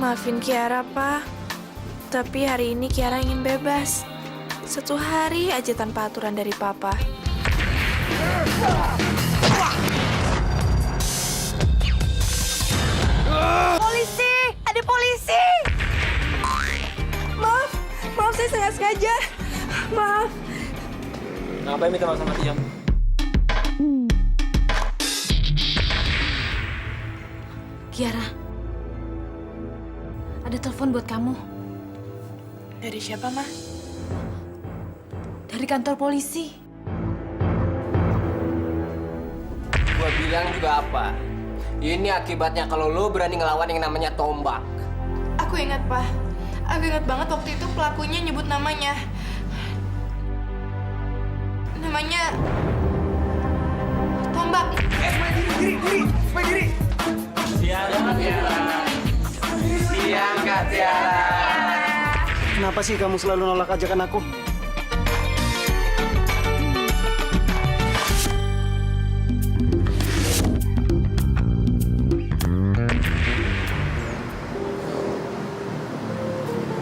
Maafin Kiara, Pak. Tapi hari ini Kiara ingin bebas. 1 hari aja tanpa aturan dari Papa. Polisi! Ada polisi! Maaf saya nggak sengaja. Maaf. Ngapain minta maaf sama Tiang? Kiara, ada telepon buat kamu. Dari siapa, Ma? Dari kantor polisi. Gua bilang juga apa? Ini akibatnya kalau lo berani ngelawan yang namanya tombak. Aku ingat, Pak. Aku ingat banget waktu itu pelakunya nyebut namanya. Namanya... Tombak. Diri. Siang, Kak Tiara. Kenapa sih kamu selalu nolak ajakan aku?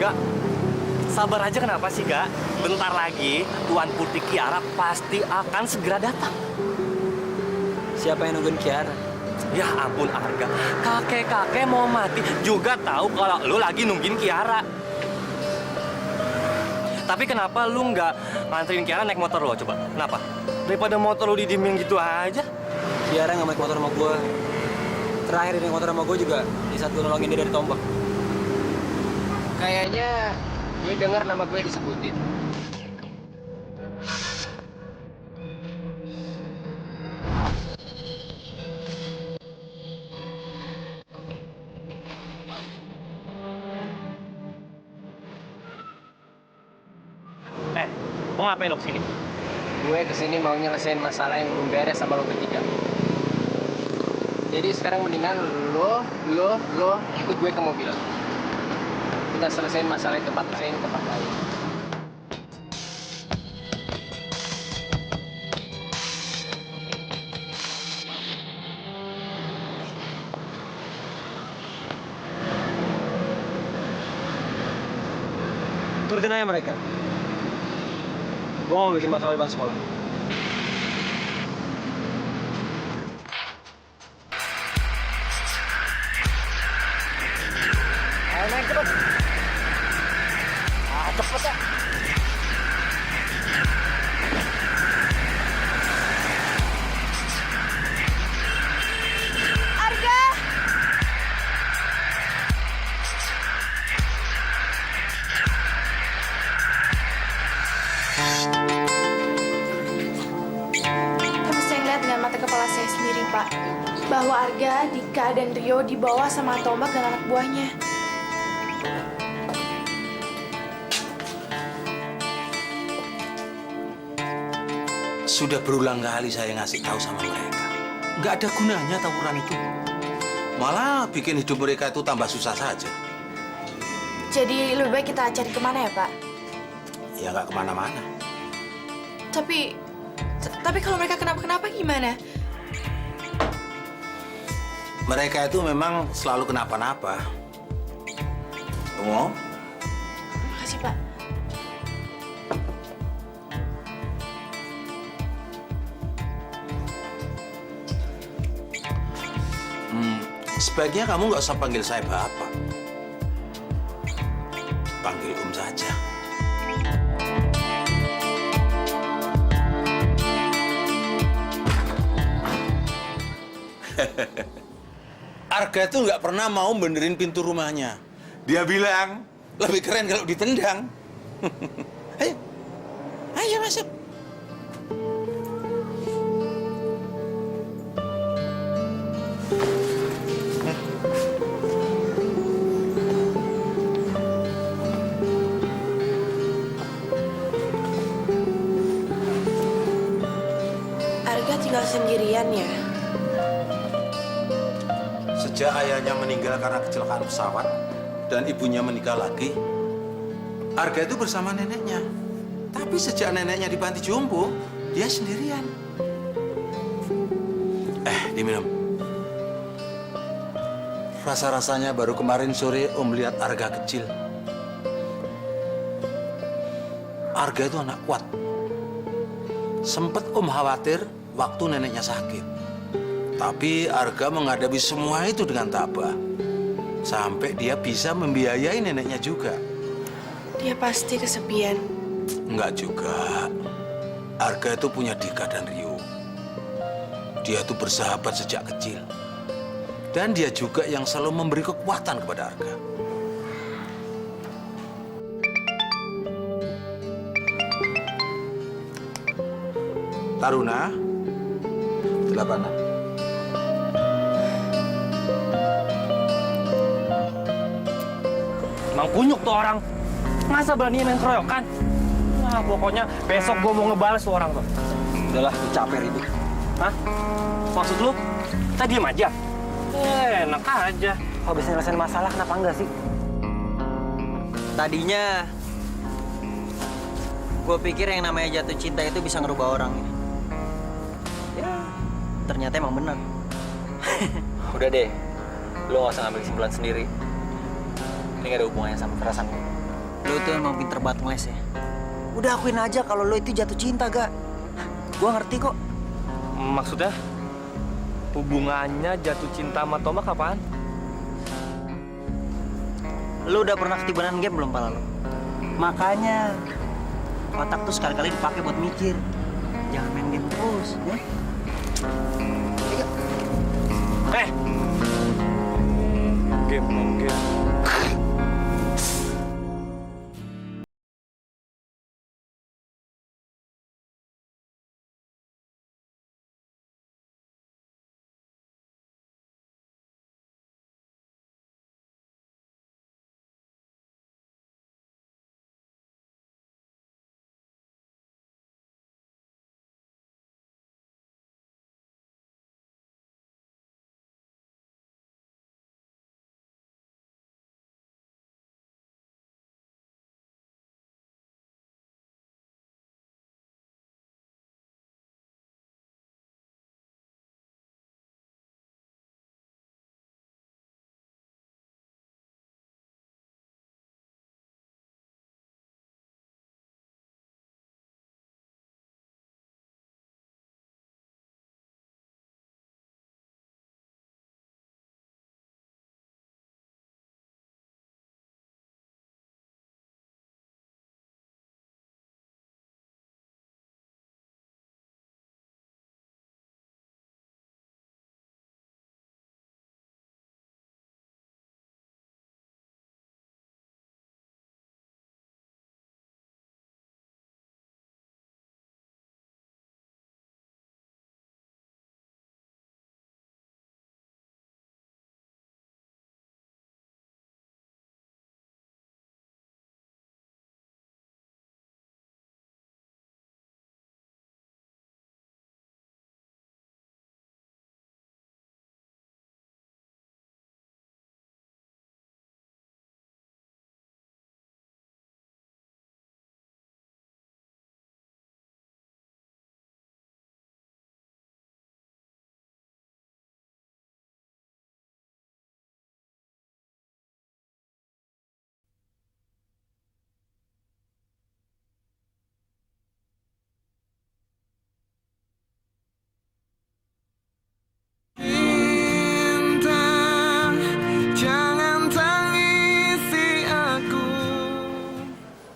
Gak, sabar aja kenapa sih, Gak? Bentar lagi Tuan Putri Kiara pasti akan segera datang. Siapa yang nungguin Kiara? Ya ampun, Arga. Kakek-kakek mau mati juga tahu kalau lu lagi nungguin Kiara. Tapi kenapa lu nggak nganterin Kiara naik motor lo, coba? Kenapa? Daripada motor lu didiemin gitu aja. Kiara nggak naik motor sama gue. Terakhir naik motor sama gue juga di saat gue nolongin dia dari tombak. Kayaknya gue dengar nama gue disebutin. Mau ngapain lo kesini? Gue kesini mau nyelesain masalah yang belum beres sama lo bertiga. Jadi sekarang mendingan lo ikut gue ke mobil. Kita selesaiin masalah di tempat lain. Turutin aja mereka. Gue mau bikin masalah di depan sekolah. Ayo naik cepet. Cepet ya. Arga! Tapi saya lihat dengan mata kepala saya sendiri, Pak, bahwa Arga, Dika, dan Rio dibawa sama Tombak dan anak buahnya. Sudah berulang kali saya ngasih tahu sama mereka. Nggak ada gunanya tawuran itu. Malah bikin hidup mereka itu tambah susah saja. Jadi lebih baik kita cari kemana ya, Pak? Ya nggak kemana-mana. Tapi kalau mereka kenapa-kenapa gimana? Mereka itu memang selalu kenapa-napa. Tunggu. Makasih, Pak. Sebaiknya kamu nggak usah panggil saya Bapak. Panggil saja. Arga itu nggak pernah mau benerin pintu rumahnya. Dia bilang lebih keren kalau ditendang. Ayo, ayo masuk. Arga tinggal sendirian ya? Sejak ayahnya meninggal karena kecelakaan pesawat dan ibunya menikah lagi, Arga itu bersama neneknya. Tapi sejak neneknya di panti jompo, dia sendirian. Diminum. Rasa-rasanya baru kemarin sore Om lihat Arga kecil. Arga itu anak kuat. Sempet Om khawatir waktu neneknya sakit. Tapi Arga menghadapi semua itu dengan tabah. Sampai dia bisa membiayai neneknya juga. Dia pasti kesepian. Enggak juga. Arga itu punya Dika dan Rio. Dia itu bersahabat sejak kecil. Dan dia juga yang selalu memberi kekuatan kepada Arga. Taruna, Delapana. Emang kunyuk tuh orang. Masa berani main keroyokan? Nah, pokoknya besok gue mau ngebales tuh orang tuh. Udahlah, gue capek ribut. Hah? Maksud lu? Kita diem aja? Enak aja. Kalau bisa nyelesain masalah, kenapa enggak sih? Tadinya gue pikir yang namanya jatuh cinta itu bisa ngerubah orang. Ya, ternyata emang benar. Udah deh, lo gak usah ngambil kesimpulan sendiri. Ini gak ada hubungannya sama perasaan gue. Lo tuh emang pinter banget ngeles ya. Udah akuin aja kalau lo itu jatuh cinta, Gak. Gue ngerti kok. Maksudnya? Hubungannya jatuh cinta sama Tomak apaan? Lo udah pernah ketibanan game belum, pala lo? Makanya otak tuh sekali-kali dipakai buat mikir. Jangan main game terus, ya? Game.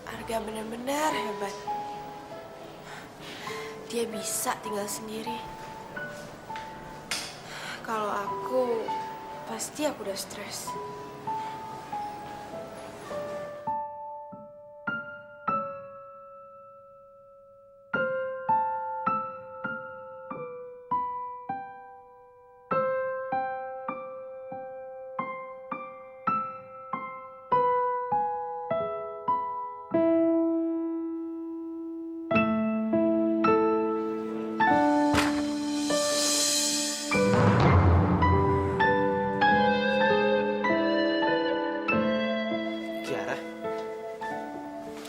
Arga benar-benar hebat. Dia bisa tinggal sendiri. Kalau aku, pasti aku udah stres.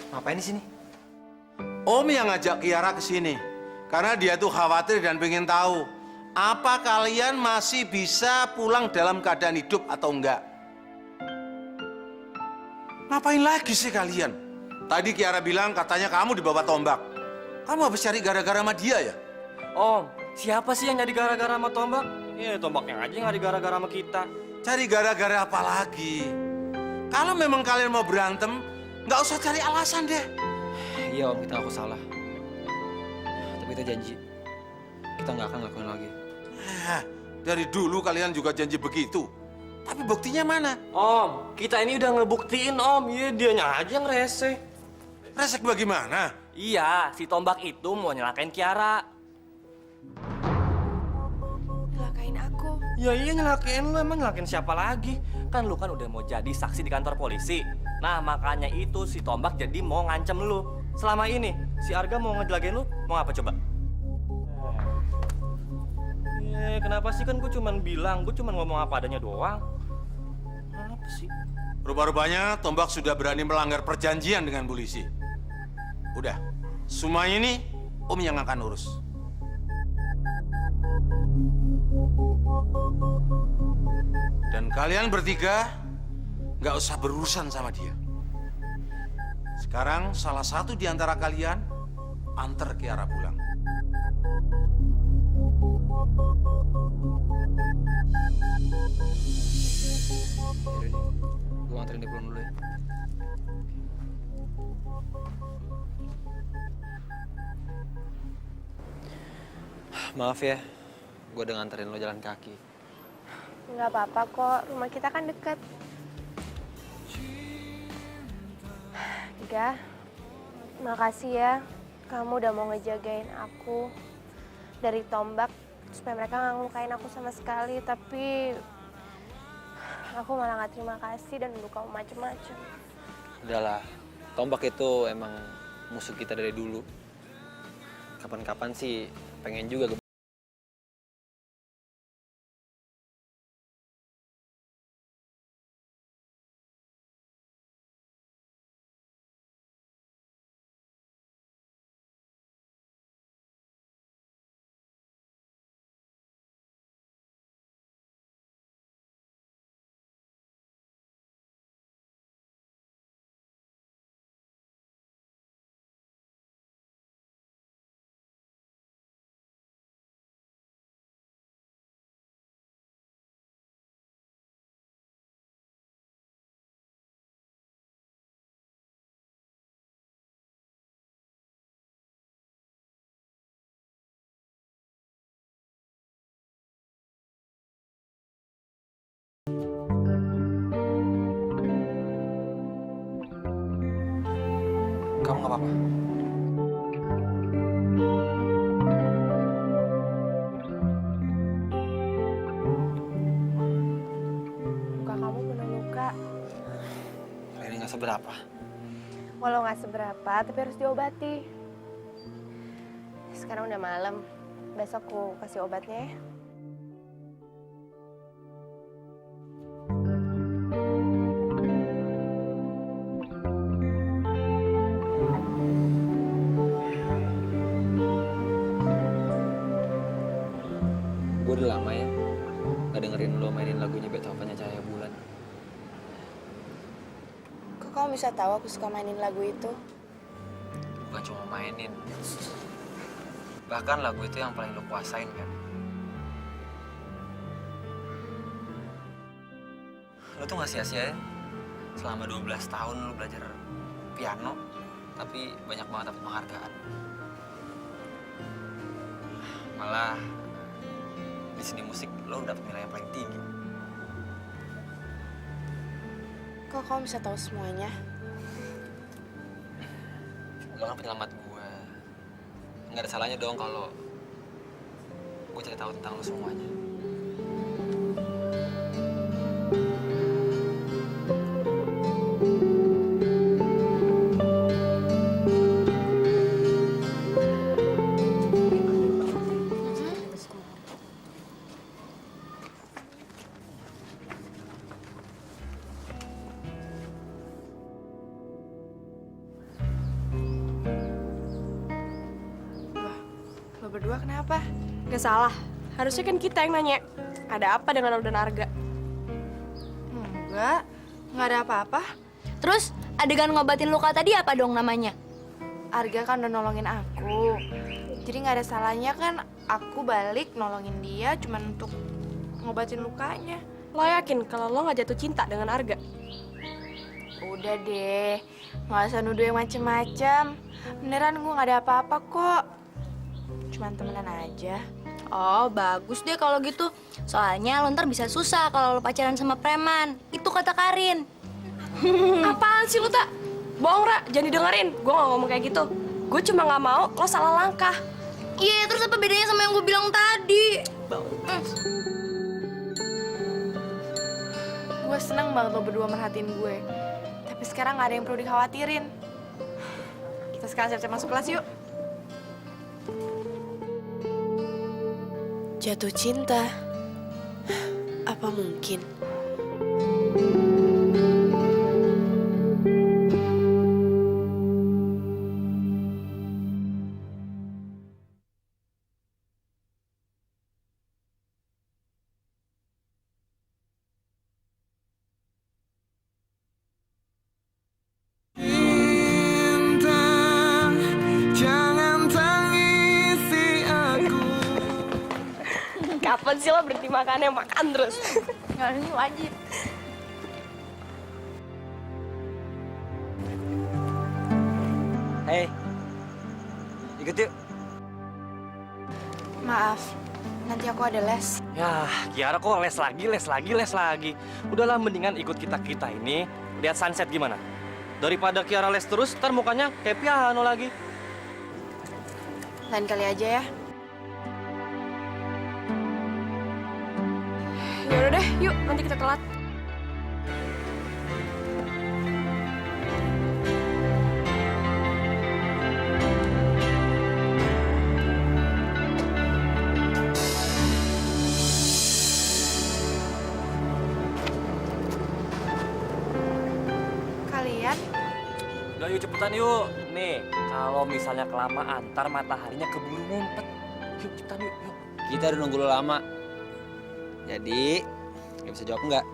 Ngapain di sini? Om yang ngajak Kiara ke sini. Karena dia tuh khawatir dan pengen tahu Apa kalian masih bisa pulang dalam keadaan hidup atau enggak? Ngapain lagi sih kalian? Tadi Kiara bilang katanya kamu dibawa tombak. Kamu habis cari gara-gara sama dia ya? Om, siapa sih yang jadi gara-gara sama tombak? Ya, tombaknya aja yang jadi gara-gara sama kita. Cari gara-gara apa lagi? Kalau memang kalian mau berantem, nggak usah cari alasan deh. Iya Om, kita aku salah. Tapi kita janji, kita nggak akan ngelakuin lagi. Dari dulu kalian juga janji begitu. Tapi buktinya mana? Om, kita ini udah ngebuktiin Om. Iya, dianya aja yang rese. Resek bagaimana? Iya, si tombak itu mau nyelakain Kiara. Celakain aku. Ya iya nyelakain lu, emang nyelakain siapa lagi? Kan lu kan udah mau jadi saksi di kantor polisi. Nah makanya itu si tombak jadi mau ngancem lu. Selama ini si Arga mau ngejelagain lu, mau apa coba? Kenapa sih, kan gue cuman bilang, gue cuman ngomong apa adanya doang. Apa sih? Rupa-rupanya Tombak sudah berani melanggar perjanjian dengan polisi. Udah, semua ini Om yang akan urus. Dan kalian bertiga nggak usah berurusan sama dia. Sekarang salah satu di antara kalian antar Kiara pulang. Yaudah nih, gue nganterin dia pulang dulu ya. Maaf ya, gue udah nganterin lo jalan kaki. Nggak apa-apa kok, rumah kita kan deket. Ga, makasih ya. Kamu udah mau ngejagain aku dari tombak supaya mereka nggak ngelukain aku sama sekali. Tapi aku malah nggak terima kasih dan nuduh kamu macem-macem. Udahlah, Tombak itu emang musuh kita dari dulu. Kapan-kapan sih pengen juga kamu nggak apa-apa. Muka kamu penuh luka. Ini nggak seberapa. Walau nggak seberapa, tapi harus diobati. Sekarang udah malam, besok aku kasih obatnya ya. Gue udah lama ya nggak dengerin lo mainin lagunya Beethoven Cahaya Bulan. Kok kamu bisa tahu aku suka mainin lagu itu? Bukan cuma mainin, bahkan lagu itu yang paling lo kuasain kan. Lo tuh nggak sia-sia ya selama 12 tahun lo belajar piano, tapi banyak banget dapet penghargaan. Malah di seni musik lo dapet nilai yang paling tinggi. Kok kamu bisa tahu semuanya? Lo kan penyelamat gue. Nggak ada salahnya dong kalau gue cari tahu tentang lo semuanya. Lo berdua kenapa? Gak salah, Harusnya kan kita yang nanya, ada apa dengan lo dan Arga? Nggak ada apa-apa. Terus adegan ngobatin luka tadi apa dong namanya? Arga kan udah nolongin aku. Jadi nggak ada salahnya kan aku balik nolongin dia cuman untuk ngobatin lukanya. Lo yakin kalau lo nggak jatuh cinta dengan Arga? Udah deh, nggak usah nuduh yang macem-macem. Beneran gue nggak ada apa-apa kok. Cuman temenan aja. Oh, bagus deh kalau gitu. Soalnya lo ntar bisa susah kalau lo pacaran sama preman. Itu kata Karin. Apaan sih lo, Tak? Bohong, Ra. Jangan didengerin. Gue nggak ngomong kayak gitu. Gue cuma nggak mau lo salah langkah. Iya, terus apa bedanya sama yang gue bilang tadi? Gue seneng banget lo berdua merhatiin gue. Tapi sekarang nggak ada yang perlu dikhawatirin. Kita sekarang siap-siap masuk kelas yuk. Jatuh cinta? Apa mungkin? Kapan sih lo berhenti makannya? Makan terus. Nggak ini wajib. Hei, ikut yuk. Maaf, nanti aku ada les. Ya, Kiara kok les lagi. Udahlah, mendingan ikut kita ini lihat sunset gimana? Daripada Kiara les terus, ntar mukanya kayak piano lagi. Lain kali aja ya. Yaudah deh, yuk. Nanti kita telat. Kalian Udah yuk cepetan yuk. Nih, kalau misalnya kelamaan, ntar mataharinya keburu ngumpet. Yuk cepetan yuk. Kita udah nunggu lo lama. Jadi, nggak bisa jawab nggak?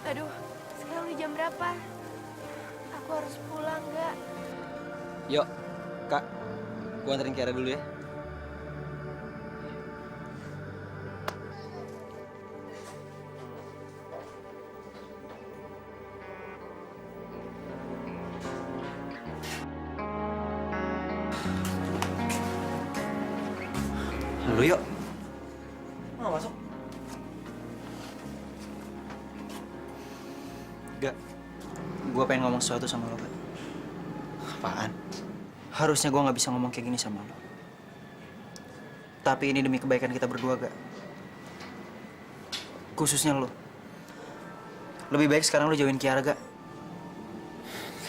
Aduh, sekarang udah jam berapa? Aku harus pulang, nggak? Yuk, Kak. Gua anterin Kiara dulu ya. Lalu yuk. Masuk. Gak, Gue pengen ngomong sesuatu sama lo, Kak. Apaan? Harusnya gue nggak bisa ngomong kayak gini sama lo. Tapi ini demi kebaikan kita berdua, Kak. Khususnya lo. Lebih baik sekarang lo jauhin Kiara, Kak.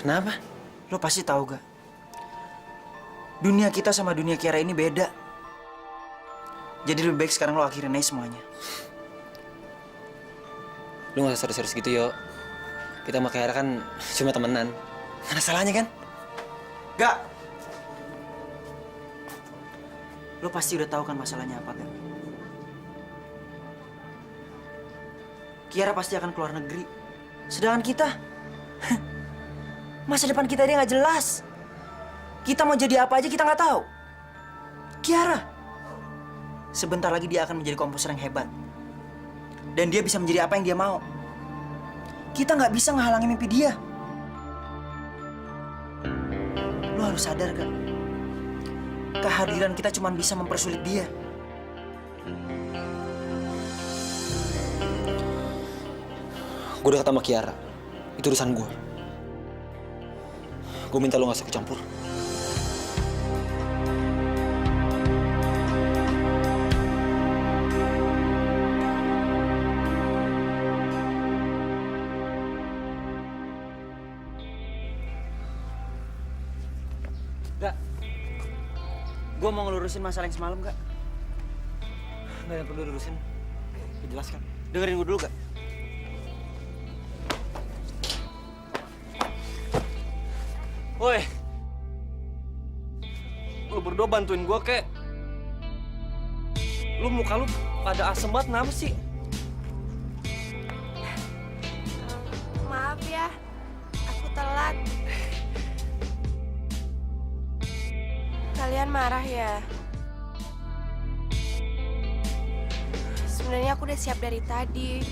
Kenapa? Lo pasti tahu, Kak. Dunia kita sama dunia Kiara ini beda. Jadi lebih baik sekarang lo akhirin aja semuanya. Lu gak usah serius-serius gitu, Yo. Kita sama Kiara kan cuma temenan. Gak ada salahnya kan? Gak. Lo pasti udah tahu kan masalahnya apa, kan? Kiara pasti akan keluar negeri. Sedangkan kita, masa depan kita dia nggak jelas. Kita mau jadi apa aja kita nggak tahu. Kiara, sebentar lagi dia akan menjadi komposer yang hebat. Dan dia bisa menjadi apa yang dia mau. Kita nggak bisa ngehalangi mimpi dia. Lo harus sadar, kan? Kehadiran kita cuma bisa mempersulit dia. Gue udah ketemu Kiara. Itu urusan gue. Gue minta lo gak usah ikut campur. Gak. Gue mau ngelurusin masalah yang semalam, Kak. Gak ada yang perlu diurusin. Jelaskan. Dengerin gue dulu, Kak. Woi, lu berdua bantuin gue, kek. Lu muka lu pada asem banget, kenapa sih? Maaf ya, aku telat. Kalian marah ya? Sebenarnya aku udah siap dari tadi.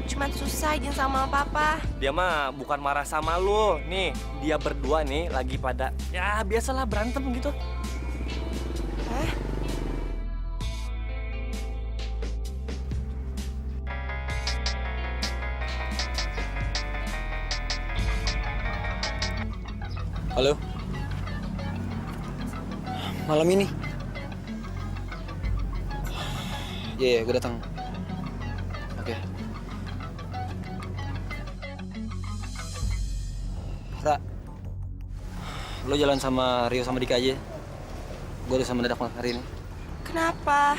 Cuman susah izin sama papa. Dia mah bukan marah sama lu. Nih, dia berdua nih lagi pada, ya biasalah berantem gitu. Hah? Halo? Malam ini? Iya, gue datang. Oke. Ra, lo jalan sama Rio sama Dika aja. Gue udah sama mendadak hari ini. Kenapa?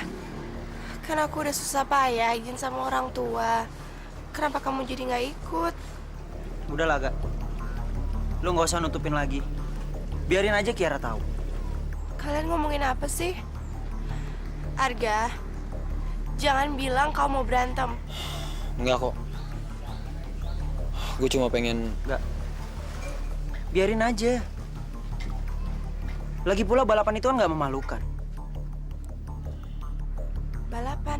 Kan aku udah susah payah izin sama orang tua. Kenapa kamu jadi nggak ikut? Udahlah, Kak. Lo nggak usah nutupin lagi. Biarin aja Kiara tahu. Kalian ngomongin apa sih? Arga, jangan bilang kau mau berantem. Enggak kok. Gue cuma pengen... Nggak. Biarin aja. Lagi pula balapan itu kan nggak memalukan. Balapan?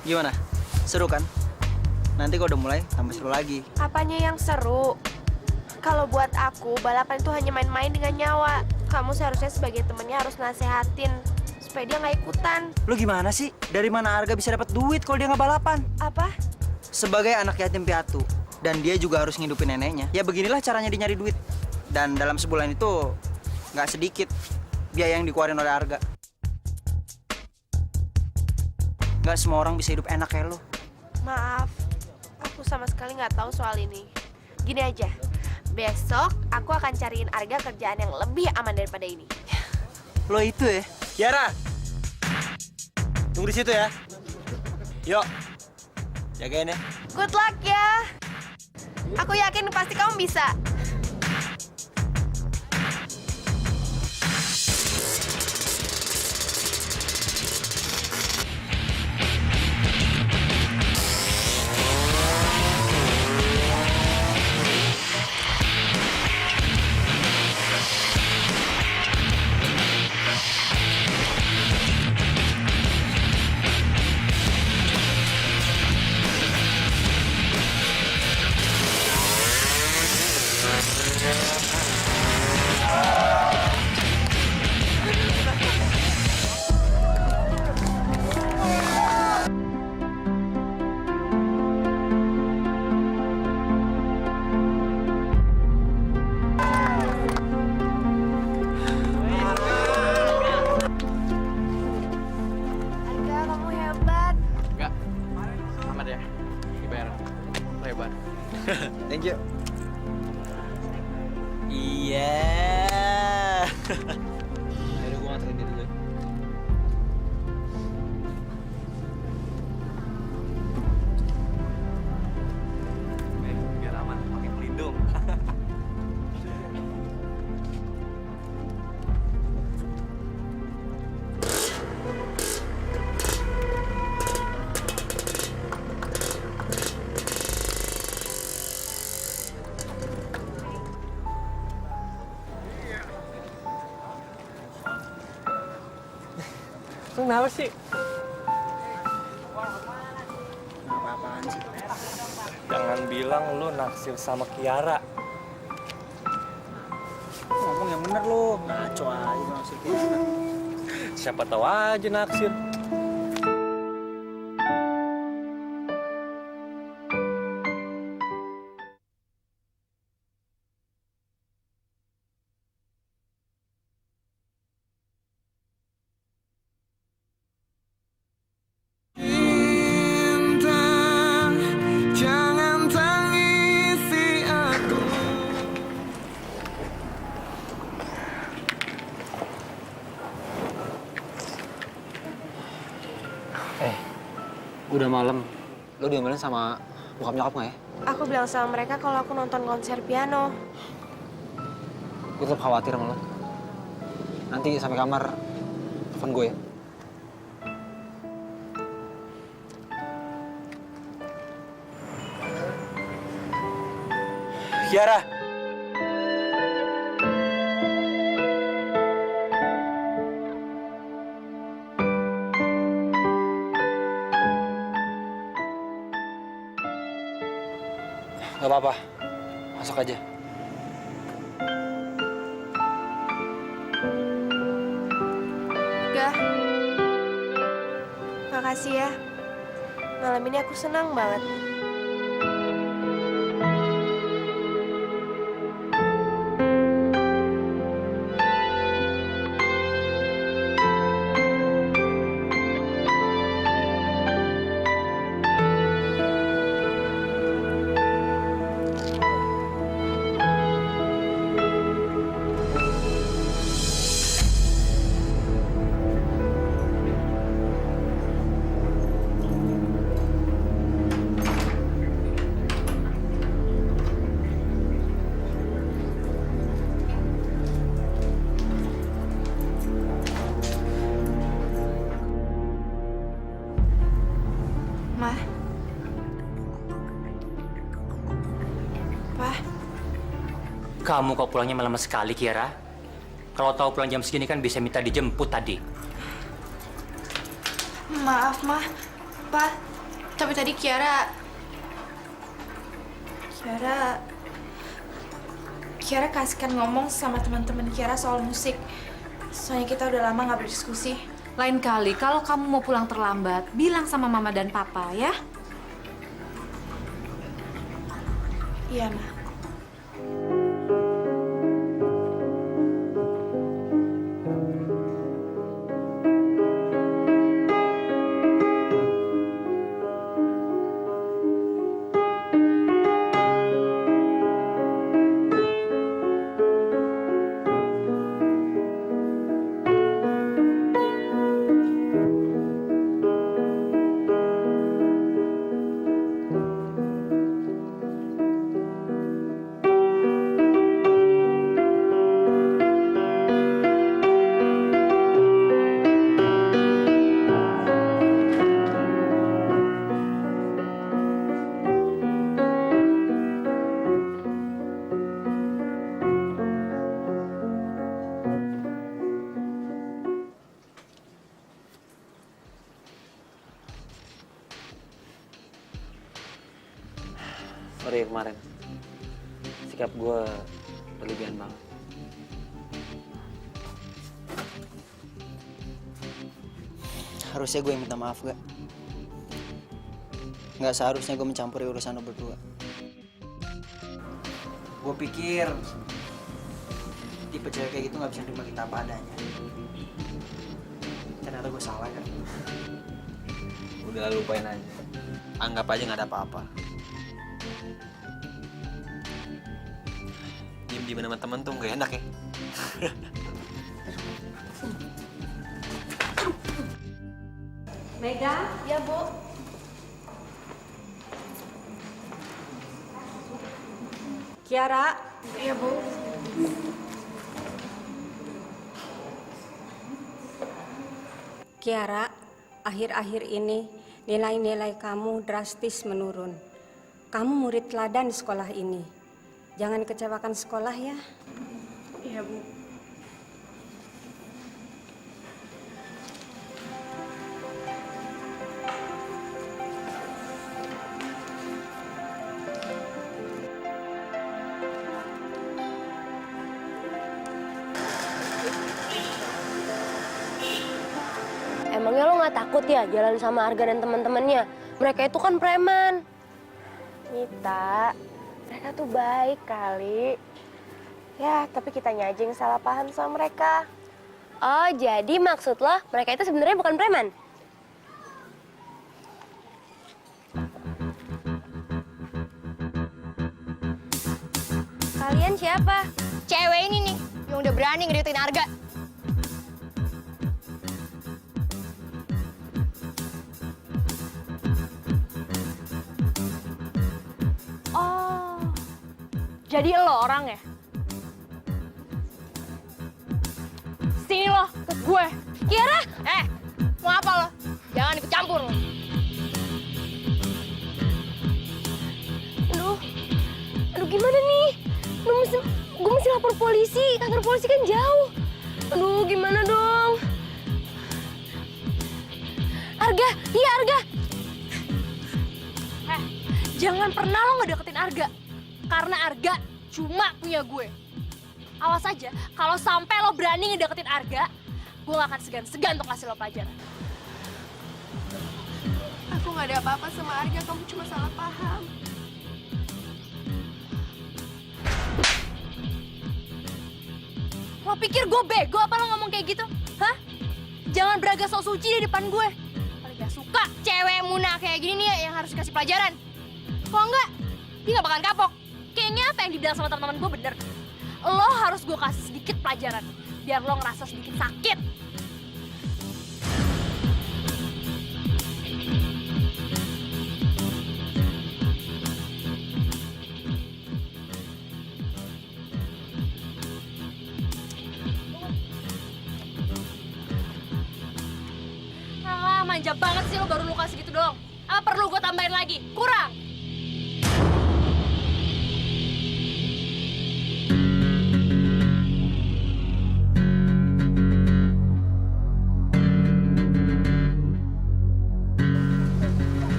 Gimana? Seru kan? Nanti kalau udah mulai, tambah seru lagi. Apanya yang seru? Kalau buat aku, balapan itu hanya main-main dengan nyawa. Kamu seharusnya sebagai temennya harus nasehatin supaya dia nggak ikutan. Lu gimana sih? Dari mana Arga bisa dapat duit kalau dia nggak balapan? Apa? Sebagai anak yatim piatu, dan dia juga harus ngidupin neneknya. Ya beginilah caranya dia nyari duit. Dan dalam sebulan itu nggak sedikit biaya yang dikeluarin oleh Arga. Nggak semua orang bisa hidup enak kayak lo. Maaf, aku sama sekali nggak tahu soal ini. Gini aja, besok aku akan cariin Arga kerjaan yang lebih aman daripada ini. Lo itu ya? Kiara, tunggu di situ ya. Yuk, jagain ya. Good luck ya. Aku yakin pasti kamu bisa. Thank you. Iya. Ayo gue nganterin dia dulu. Biar aman, pakai pelindung. Lu kenapa sih? Apa-apaan sih? Jangan bilang lu naksir sama Kiara. Ngomong yang bener lu. Ngaco aja maksudnya. Siapa tahu aja naksir. Udah malam. Lo diomelin sama bokap nyokap nggak ya? Aku bilang sama mereka kalau aku nonton konser piano. Gue tetap khawatir sama lo. Nanti sampai kamar, telepon gue ya. Kiara. Gak apa-apa, masuk aja. Gah, makasih ya. Malam ini aku senang banget. Ma. Pa. Kamu kok pulangnya lama sekali, Kiara? Kalau tahu pulang jam segini kan bisa minta dijemput tadi. Maaf, Ma. Pa. Tapi tadi Kiara kasihkan ngomong sama teman-teman Kiara soal musik. Soalnya kita udah lama nggak berdiskusi. Lain kali kalau kamu mau pulang terlambat, bilang sama mama dan papa ya. Iya, Ma. Sorry kemarin, sikap gue berlebihan banget. Harusnya gue yang minta maaf gak? Nggak seharusnya gue mencampuri urusan lo berdua. Gue pikir tipe cewek kayak gitu nggak bisa terima kita apa adanya. Ternyata gue salah kan? Udah lupain aja. Anggap aja nggak ada apa-apa. didiemin sama temen tuh nggak enak ya. Mega? Ya, Bu. Kiara? Iya, Bu. Kiara, akhir-akhir ini nilai-nilai kamu drastis menurun. Kamu murid teladan di sekolah ini. Jangan kecewakan sekolah ya. Iya, Bu. Emangnya lo nggak takut ya jalan sama Arga dan teman-temannya? Mereka itu kan preman. Mita, mereka tuh baik kali. Ya, tapi kitanya aja yang salah paham sama mereka. Oh, jadi maksud lo mereka itu sebenarnya bukan preman? Kalian siapa? Cewek ini nih, yang udah berani ngedeketin Arga. Oh, jadi lo orang ya? Sini lo, ke gue. Kiara! Mau apa lo? Jangan ikut campur lo. Aduh gimana nih? Gue mesti lapor polisi, kantor polisi kan jauh. Aduh gimana dong? Arga, iya Arga. Jangan pernah lo ngedeketin Arga. Karena Arga cuma punya gue. Awas aja, kalau sampai lo berani ngedeketin Arga, gue gak akan segan-segan untuk kasih lo pelajaran. Aku nggak ada apa-apa sama Arga, kamu cuma salah paham. Lo pikir gue bego apa lo ngomong kayak gitu? Hah? Jangan beragak sok suci di depan gue. Paling gak suka cewek muna kayak gini nih ya yang harus dikasih pelajaran. Kalau enggak, dia gak bakalan kapok. Kayaknya apa yang dibilang sama teman-teman gue bener. Lo harus gue kasih sedikit pelajaran. Biar lo ngerasa sedikit sakit. Alah, manja banget sih lo baru luka segitu doang. Apa perlu gue tambahin lagi? Kurang.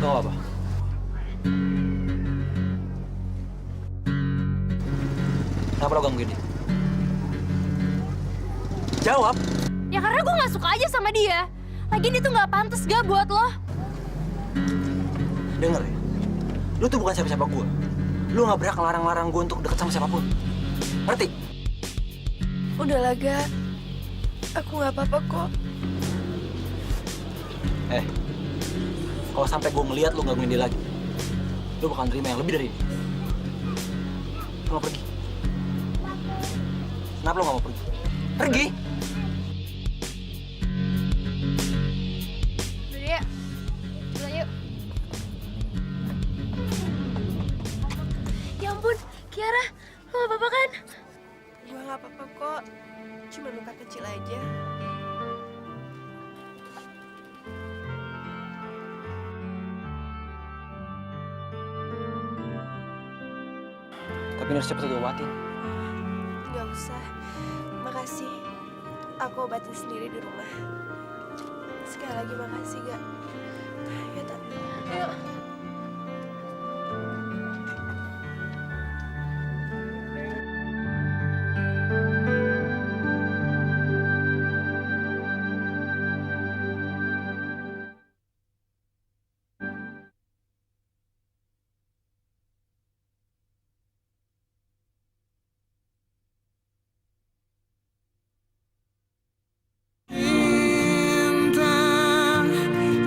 Lo apa? Kenapa lo gangguin dia? Jawab! Ya karena gue gak suka aja sama dia. Lagian dia tuh gak pantas gak buat lo. Dengar ya, lu tuh bukan siapa-siapa gue. Lu gak berhak ngelarang-larang gue untuk deket sama siapapun. Ngerti? Udah Ga. Aku nggak apa-apa kok. Kalau sampai gue ngeliat lu gangguin dia lagi, lu bakal terima yang lebih dari ini. Lu mau pergi? Kenapa lu gak mau pergi? Pergi! Udah ya. Udah yuk. Ya ampun, Kiara, lo gak apa-apa kan? Gue nggak apa-apa kok. Cuma luka kecil aja. Tapi harus cepet diobatin. Nggak usah. Makasih. Aku obatin sendiri di rumah. Sekali lagi makasih, Ga. Ya, Tante. Ayo.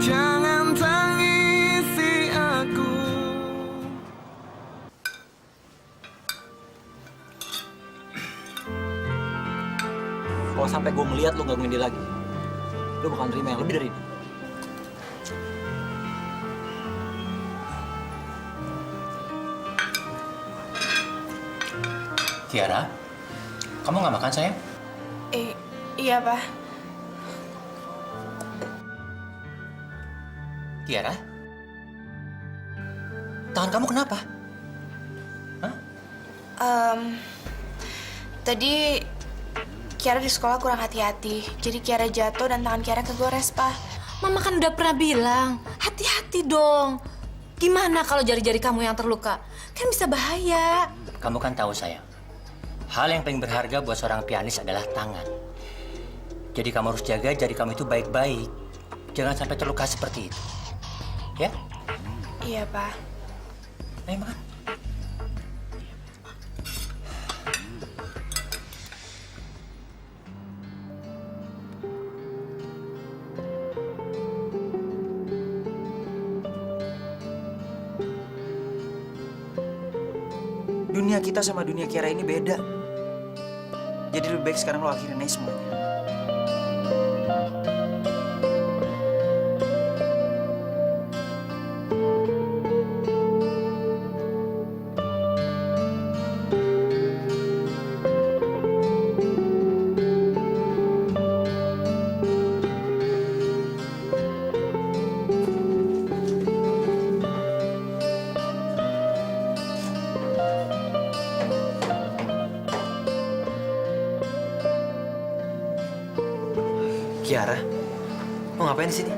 Jangan tangisi sampai gue ngeliat lu gangguin dia lagi, lu bakal nerima yang lebih dari ini. Kiara, kamu nggak makan sayang? Iya, Pak. Kiara? Tangan kamu kenapa? Tadi Kiara di sekolah kurang hati-hati. Jadi Kiara jatuh dan tangan Kiara kegores, Pak. Mama kan udah pernah bilang, hati-hati dong. Gimana kalau jari-jari kamu yang terluka? Kan bisa bahaya. Kamu kan tahu sayang, hal yang paling berharga buat seorang pianis adalah tangan. Jadi kamu harus jaga jari kamu itu baik-baik. Jangan sampai terluka seperti itu. Ya? Iya, Pak. Ayo makan. Dunia kita sama dunia Kiara ini beda. Jadi lebih baik sekarang lo akhirin aja semuanya. Kiara, lo ngapain di sini?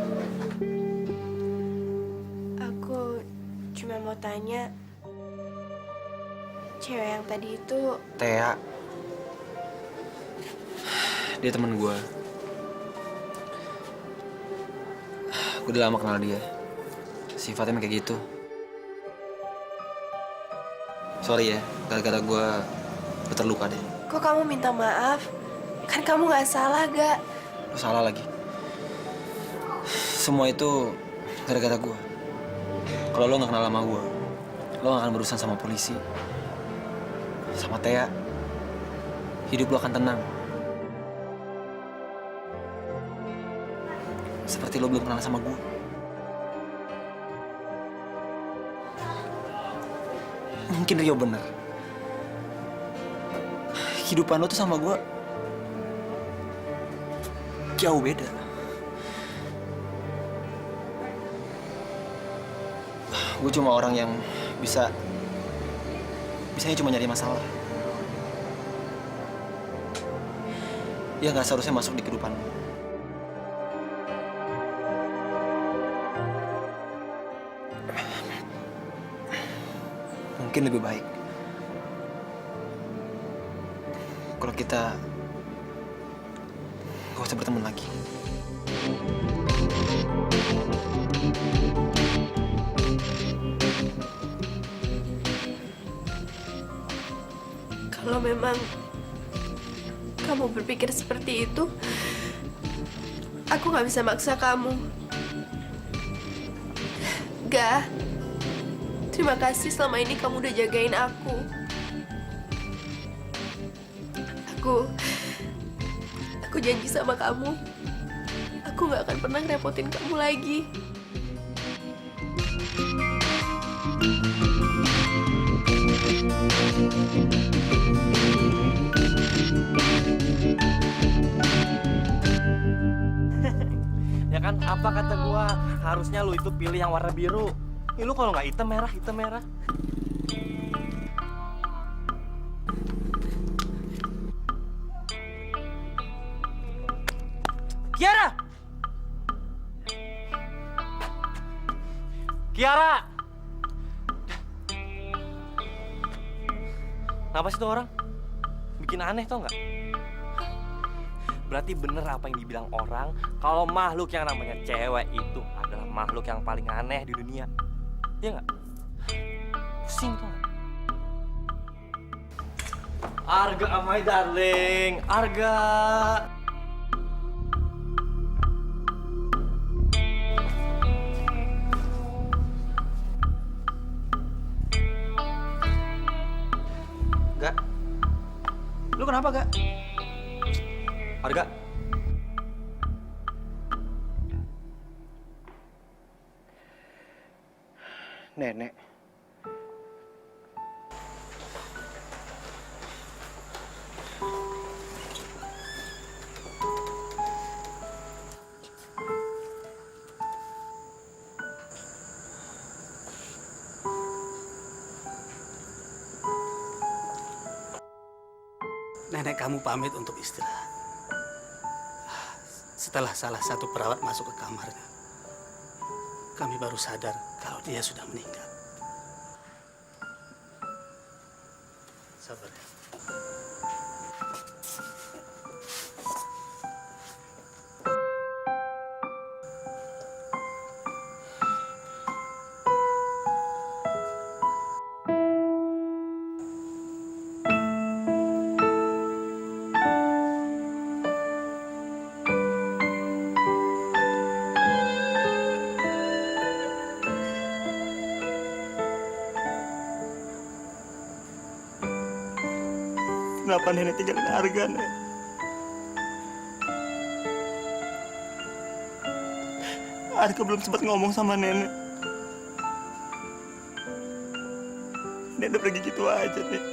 Aku cuma mau tanya, cewek yang tadi itu Tea. Dia temen gue. Gue udah lama kenal dia. Sifatnya kayak gitu. Sorry ya, gara-gara gue terluka deh. kok kamu minta maaf? Kan kamu nggak salah, Gak? Lo salah lagi. Semua itu gara-gara gue. Kalau lo nggak kenal sama gue, lo nggak akan berurusan sama polisi, sama Tea. Hidup lo akan tenang. Seperti lo belum kenal sama gue. Mungkin Rio bener. Kehidupan lo tuh sama gue jauh beda. Gue cuma orang yang bisanya cuma nyari masalah. Ya nggak seharusnya masuk di kehidupan lo. Mungkin lebih baik kalau kita gak usah berteman lagi. Kalau memang kamu berpikir seperti itu, aku nggak bisa maksa kamu. Gak. Terima kasih selama ini kamu udah jagain aku. Aku janji sama kamu, aku nggak akan pernah ngerepotin kamu lagi. Ya kan, apa kata gua? Harusnya lu itu pilih yang warna biru. Ih, lu kalau nggak hitam merah, hitam merah. Kiara! Kiara! Kenapa sih tuh orang? Bikin aneh tau nggak? Berarti bener apa yang dibilang orang, kalau makhluk yang namanya cewek itu adalah makhluk yang paling aneh di dunia. Iya nggak? Pusing tuh. Arga, my darling, Arga. Gak? Lu kenapa, Gak? Arga, Nenek. Nenek kamu pamit untuk istirahat. Setelah salah satu perawat masuk ke kamarnya, kami baru sadar kalau dia sudah meninggal. Sabar ya. Kenapa nenek tinggalin Arga, Nek? Arga belum sempat ngomong sama nenek. Nenek udah pergi gitu aja, Nek.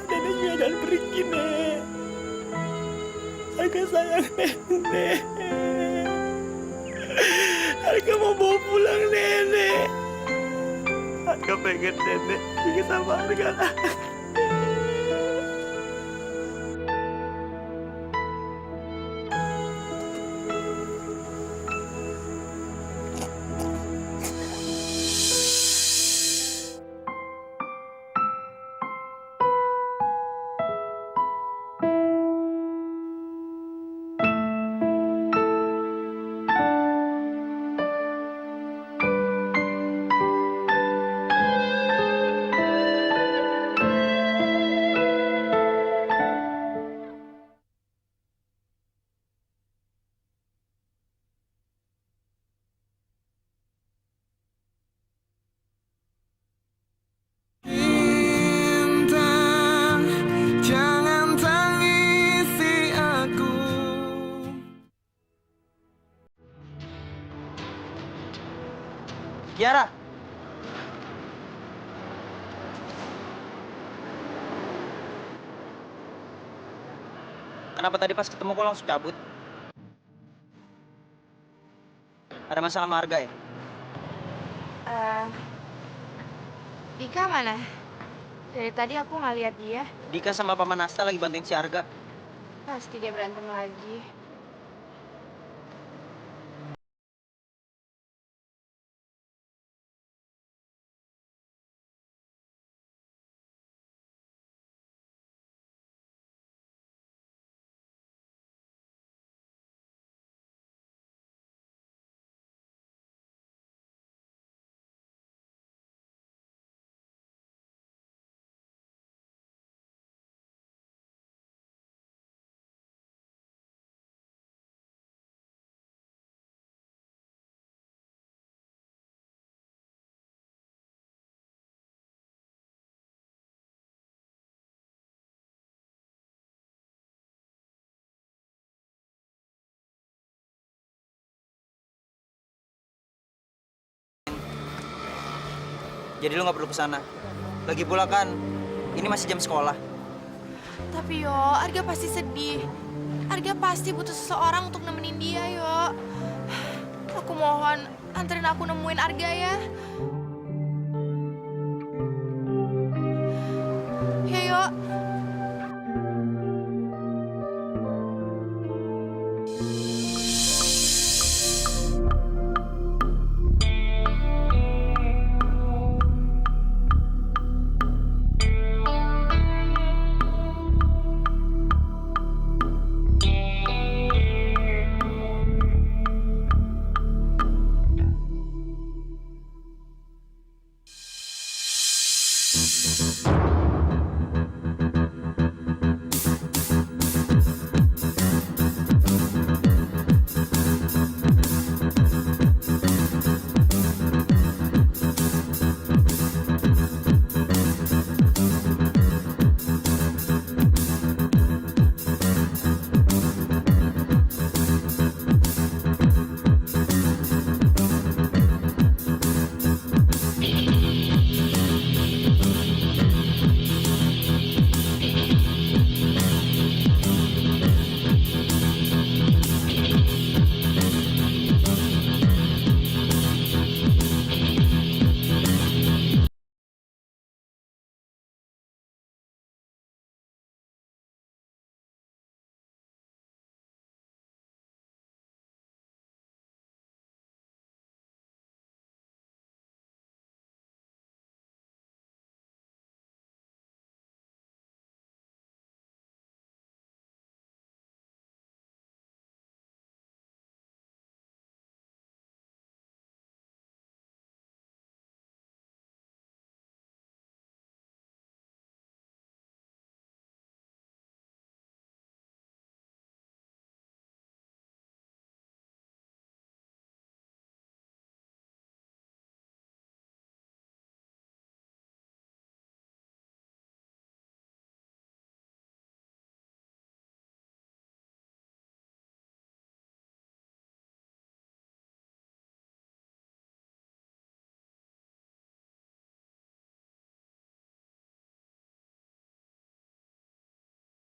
Nenek juga jangan pergi, Nek. Arga sayang nenek. Arga mau bawa pulang nenek. Arga pengen nenek pergi sama Arga. Kiara. Kenapa tadi pas ketemu kok langsung cabut? Ada masalah sama Arga ya? Dika mana? Dari tadi aku nggak lihat dia. Dika sama Paman Nasta lagi bantuin si Arga. Pasti dia berantem lagi. Jadi lu nggak perlu kesana. Lagi pula kan, ini masih jam sekolah. Tapi yo, Arga pasti sedih. Arga pasti butuh seseorang untuk nemenin dia, yo. Aku mohon, anterin aku nemuin Arga ya.